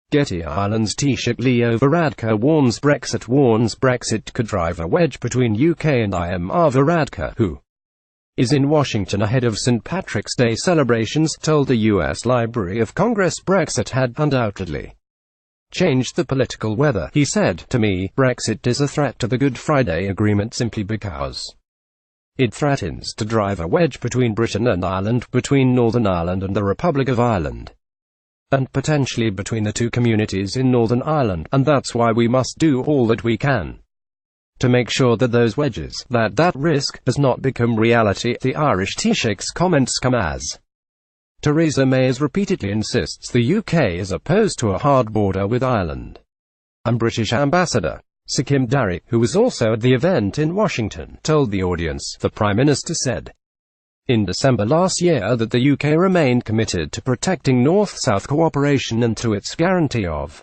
GETTYIreland's Taoiseach Leo Varadkar warns Brexit could drive a wedge between UK and IMr Varadkar, who is in Washington ahead of St. Patrick's Day celebrations, told the US Library of Congress Brexit had undoubtedly changed the political weather. He said, "To me, Brexit is a threat to the Good Friday Agreement simply because it threatens to drive a wedge between Britain and Ireland, between Northern Ireland and the Republic of Ireland, and potentially between the two communities in Northern Ireland, and that's why we must do all that we can to make sure that those wedges, that risk, does not become reality." The Irish Taoiseach's comments come as Theresa May repeatedly insists the UK is opposed to a hard border with Ireland. And British Ambassador Sakim Dari, who was also at the event in Washington, told the audience, the Prime Minister said in December last year that the UK remained committed to protecting North-South cooperation and to its guarantee of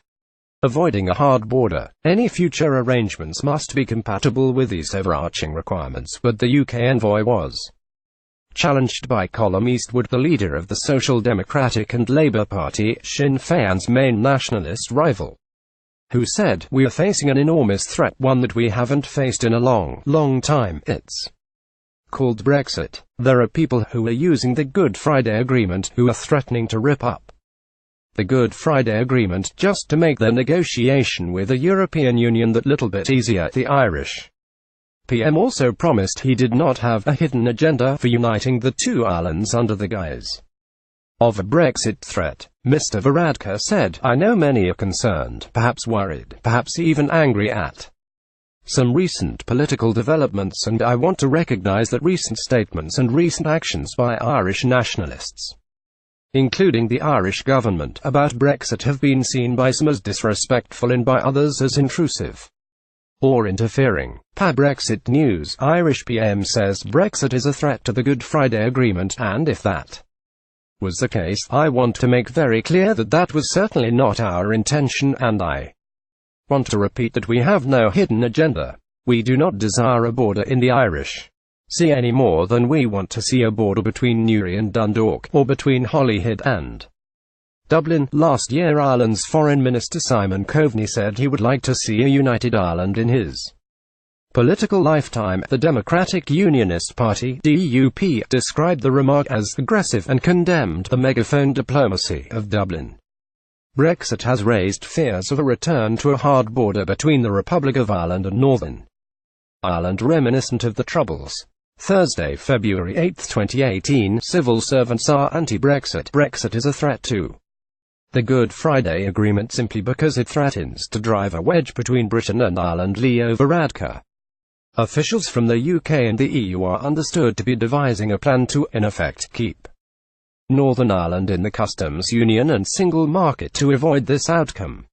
avoiding a hard border. Any future arrangements must be compatible with these overarching requirements, but the UK envoy was challenged by Colm Eastwood, the leader of the Social Democratic and Labour Party, Sinn Féin's main nationalist rival, who said, "We are facing an enormous threat, one that we haven't faced in a long time. It's called Brexit. There are people who are using the Good Friday Agreement, who are threatening to rip up the Good Friday Agreement just to make their negotiation with the European Union that little bit easier." The Irish PM also promised he did not have a hidden agenda for uniting the two islands under the guise of a Brexit threat. Mr. Varadkar said, "I know many are concerned, perhaps worried, perhaps even angry at some recent political developments, and I want to recognise that recent statements and recent actions by Irish nationalists, including the Irish government, about Brexit have been seen by some as disrespectful and by others as intrusive or interfering." Brexit News. Irish PM says Brexit is a threat to the Good Friday Agreement, and if that was the case, I want to make very clear that that was certainly not our intention, and I want to repeat that we have no hidden agenda. We do not desire a border in the Irish Sea any more than we want to see a border between Newry and Dundalk, or between Holyhead and Dublin. Last year, Ireland's Foreign Minister Simon Coveney said he would like to see a united Ireland in his political lifetime. The Democratic Unionist Party (DUP) described the remark as aggressive and condemned the megaphone diplomacy of Dublin. Brexit has raised fears of a return to a hard border between the Republic of Ireland and Northern Ireland, reminiscent of the Troubles. Thursday, February 8, 2018. Civil servants are anti-Brexit. Brexit is a threat to the Good Friday Agreement simply because it threatens to drive a wedge between Britain and Ireland. Leo Varadkar. Officials from the UK and the EU are understood to be devising a plan to, in effect, keep Northern Ireland in the customs union and single market to avoid this outcome.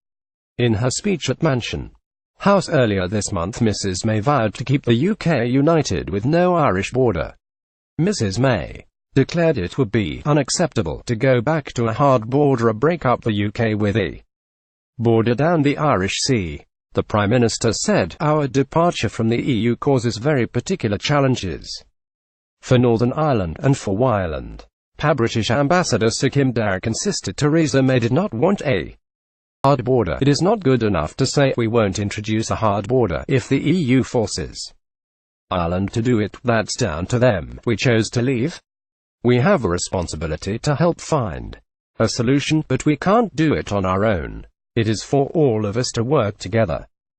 In her speech at Mansion House earlier this month, Mrs May vowed to keep the UK united with no Irish border. Mrs May declared it would be unacceptable to go back to a hard border or break up the UK with a border down the Irish Sea. The Prime Minister said, "Our departure from the EU causes very particular challenges for Northern Ireland and for Ireland." British Ambassador Sakim Dari insisted Theresa May did not want a hard border. "It is not good enough to say we won't introduce a hard border if the EU forces Ireland to do it. That's down to them. We chose to leave. We have a responsibility to help find a solution, but we can't do it on our own. It is for all of us to work together."